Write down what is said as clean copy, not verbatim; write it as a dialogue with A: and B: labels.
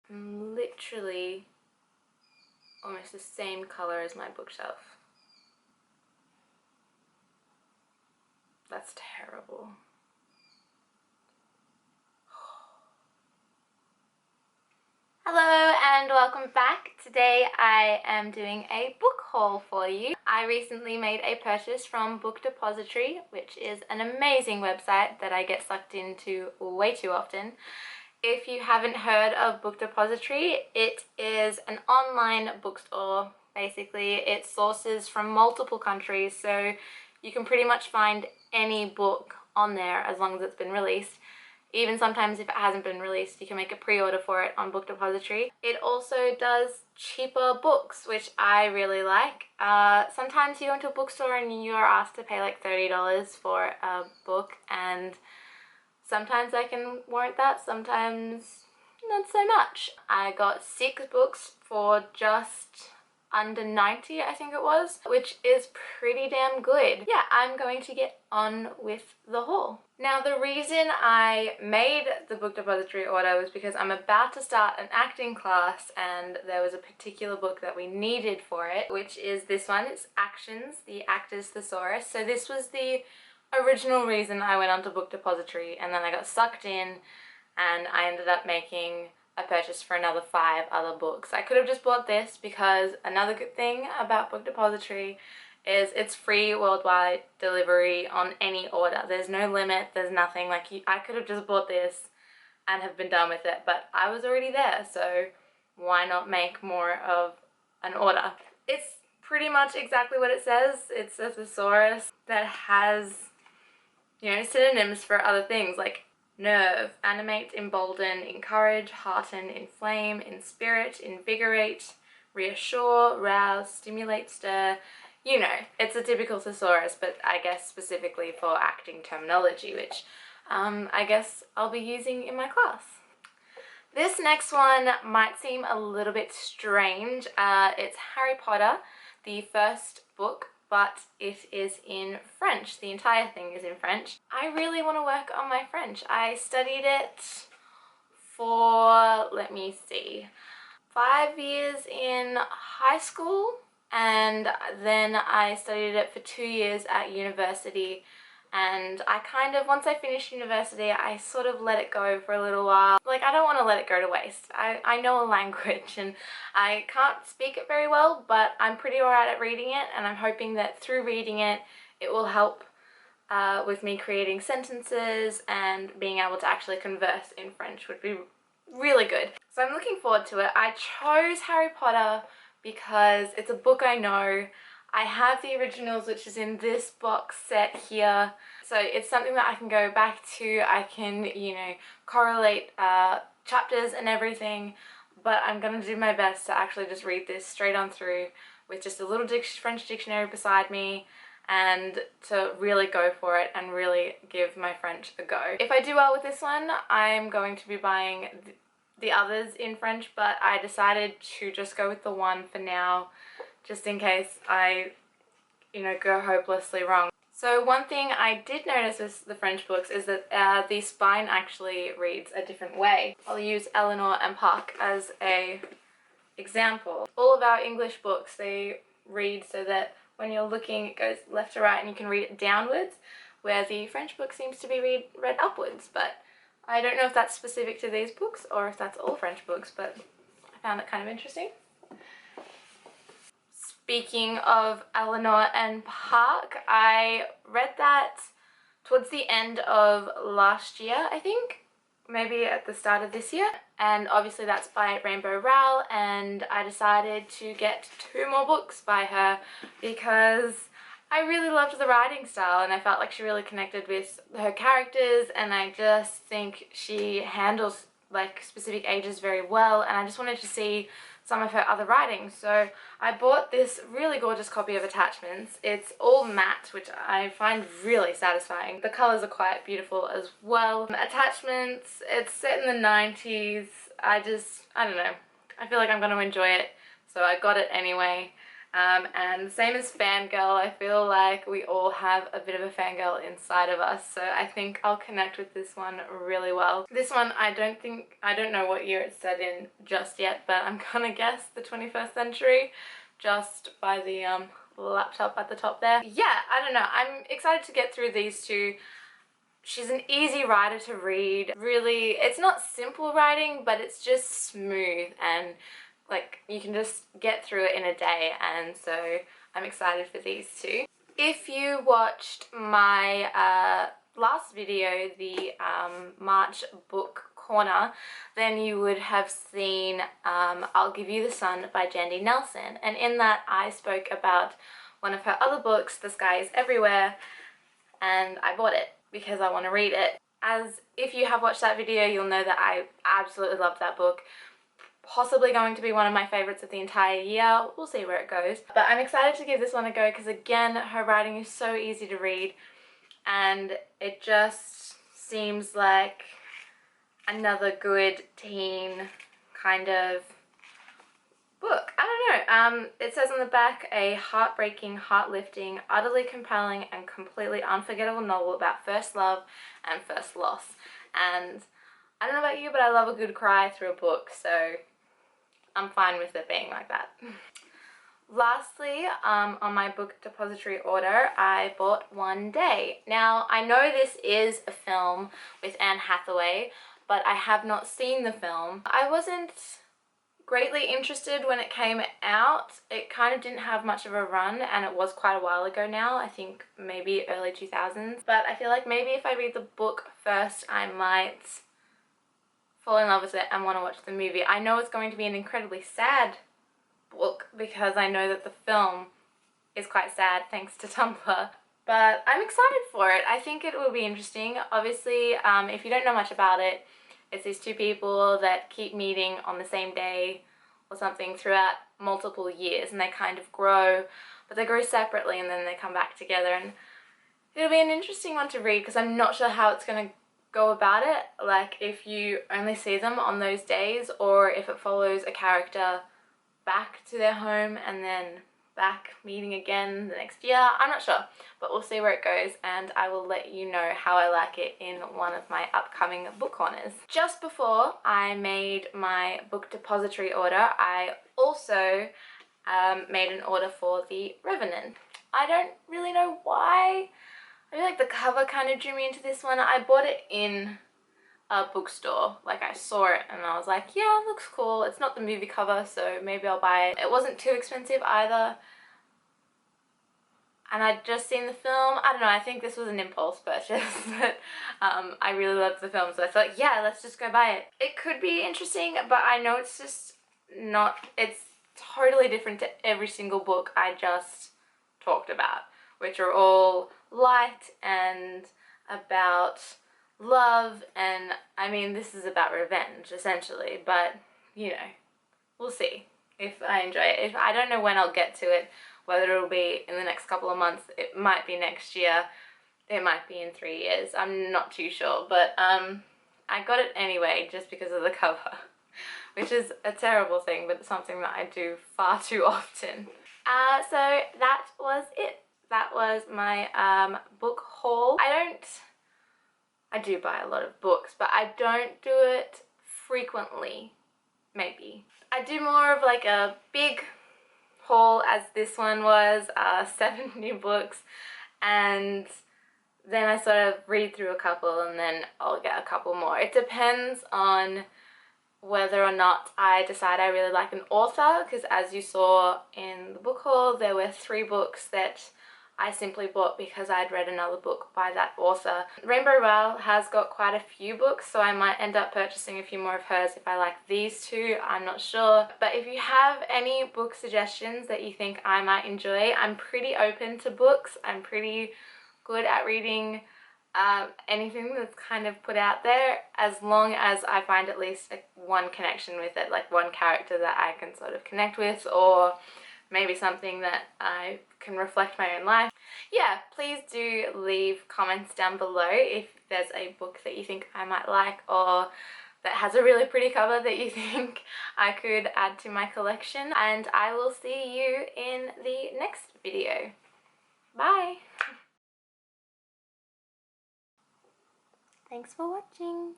A: Literally almost the same color as my bookshelf. That's terrible. Hello and welcome back. Today I am doing a book haul for you. I recently made a purchase from Book Depository, which is an amazing website that I get sucked into way too often. If you haven't heard of Book Depository, it is an online bookstore. Basically, it sources from multiple countries, so you can pretty much find any book on there as long as it's been released. Even sometimes if it hasn't been released, you can make a pre-order for it on Book Depository. It also does cheaper books, which I really like. Sometimes you go into a bookstore and you are asked to pay like $30 for a book, and sometimes I can warrant that, sometimes not so much. I got 6 books for just under 90, I think it was, which is pretty damn good. Yeah, I'm going to get on with the haul. Now, the reason I made the Book Depository order was because I'm about to start an acting class and there was a particular book that we needed for it, which is this one. It's Actions, The Actor's Thesaurus. So this was the original reason I went onto Book Depository, and then I got sucked in and I ended up making a purchase for another 5 other books. I could have just bought this, because another good thing about Book Depository is it's free worldwide delivery on any order. There's no limit, there's nothing. Like, I could have just bought this and have been done with it, but I was already there, so why not make more of an order? It's pretty much exactly what it says. It's a thesaurus that has, you know, synonyms for other things like nerve, animate, embolden, encourage, hearten, inflame, inspirit, invigorate, reassure, rouse, stimulate, stir. You know, it's a typical thesaurus, but I guess specifically for acting terminology, which I guess I'll be using in my class. This next one might seem a little bit strange. It's Harry Potter, the first book, but it is in French. The entire thing is in French. I really want to work on my French. I studied it for, let me see, 5 years in high school, and then I studied it for 2 years at university. And I kind of, once I finished university, I sort of let it go for a little while. Like, I don't want to let it go to waste. I know a language and I can't speak it very well, but I'm pretty alright at reading it, and I'm hoping that through reading it, it will help with me creating sentences, and being able to actually converse in French would be really good. So I'm looking forward to it. I chose Harry Potter because it's a book I know. I have the originals, which is in this box set here, so it's something that I can go back to. I can, you know, correlate chapters and everything, but I'm gonna do my best to actually just read this straight on through with just a little French dictionary beside me, and to really go for it and really give my French a go. If I do well with this one, I'm going to be buying the others in French, but I decided to just go with the one for now, just in case I, you know, go hopelessly wrong. So one thing I did notice with the French books is that the spine actually reads a different way. I'll use Eleanor and Puck as a example. All of our English books, they read so that when you're looking, it goes left to right and you can read it downwards, where the French book seems to be read upwards. But I don't know if that's specific to these books or if that's all French books, but I found it kind of interesting. Speaking of Eleanor and Puck, I read that towards the end of last year, I think, maybe at the start of this year, and obviously that's by Rainbow Rowell, and I decided to get 2 more books by her because I really loved the writing style, and I felt like she really connected with her characters, and I just think she handles like specific ages very well, and I just wanted to see some of her other writings. So I bought this really gorgeous copy of Attachments. It's all matte, which I find really satisfying. The colours are quite beautiful as well. Attachments, it's set in the 90s. I don't know. I feel like I'm going to enjoy it, so I got it anyway. And same as fangirl, I feel like we all have a bit of a fangirl inside of us, so I think I'll connect with this one really well. This one, I don't know what year it's set in just yet, but I'm gonna guess the 21st century just by the laptop at the top there. Yeah, I don't know, I'm excited to get through these two. She's an easy writer to read. Really, it's not simple writing, but it's just smooth and like you can just get through it in a day, and so I'm excited for these two. If you watched my last video, the March book corner, then you would have seen I'll Give You the Sun by Jandy Nelson, and in that I spoke about one of her other books, The Sky is Everywhere, and I bought it because I want to read it. As if you have watched that video, you'll know that I absolutely love that book. Possibly going to be one of my favorites of the entire year. We'll see where it goes. But I'm excited to give this one a go because again, her writing is so easy to read and it just seems like another good teen kind of book. I don't know. It says on the back, a heartbreaking, heart-lifting, utterly compelling and completely unforgettable novel about first love and first loss. And I don't know about you, but I love a good cry through a book, so I'm fine with it being like that. Lastly, on my book depository order, I bought One Day. Now, I know this is a film with Anne Hathaway, but I have not seen the film. I wasn't greatly interested when it came out. It kind of didn't have much of a run, and it was quite a while ago now. I think maybe early 2000s. But I feel like maybe if I read the book first, I might fall in love with it and want to watch the movie. I know it's going to be an incredibly sad book because I know that the film is quite sad thanks to Tumblr, but I'm excited for it. I think it will be interesting. Obviously, if you don't know much about it, it's these two people that keep meeting on the same day or something throughout multiple years, and they kind of grow, but they grow separately and then they come back together, and it'll be an interesting one to read because I'm not sure how it's going to go about it, like if you only see them on those days or if it follows a character back to their home and then back meeting again the next year. I'm not sure, but we'll see where it goes, and I will let you know how I like it in one of my upcoming book corners. Just before I made my book depository order, I also made an order for The Revenant. I don't really know why. I feel like the cover kind of drew me into this one. I bought it in a bookstore. Like, I saw it and I was like, yeah, it looks cool. It's not the movie cover, so maybe I'll buy it. It wasn't too expensive either. And I'd just seen the film. I don't know, I think this was an impulse purchase. But I really loved the film, so I thought, yeah, let's just go buy it. It could be interesting, but I know it's just not, it's totally different to every single book I just talked about, which are all light and about love, and I mean, this is about revenge essentially, but you know, we'll see if I enjoy it. If I don't know when I'll get to it, whether it'll be in the next couple of months, it might be next year, it might be in 3 years, I'm not too sure, but I got it anyway just because of the cover, which is a terrible thing, but it's something that I do far too often. So that was it. That was my book haul. I do buy a lot of books, but I don't do it frequently, maybe. I do more of like a big haul, as this one was, 7 new books, and then I sort of read through a couple and then I'll get a couple more. It depends on whether or not I decide I really like an author, because as you saw in the book haul, there were 3 books that I simply bought because I'd read another book by that author. Rainbow Rowell has got quite a few books, so I might end up purchasing a few more of hers if I like these two, I'm not sure. But if you have any book suggestions that you think I might enjoy, I'm pretty open to books. I'm pretty good at reading anything that's kind of put out there, as long as I find at least one connection with it, like one character that I can sort of connect with, or maybe something that I can reflect my own life. Yeah, please do leave comments down below if there's a book that you think I might like or that has a really pretty cover that you think I could add to my collection, and I will see you in the next video. Bye! Thanks for watching!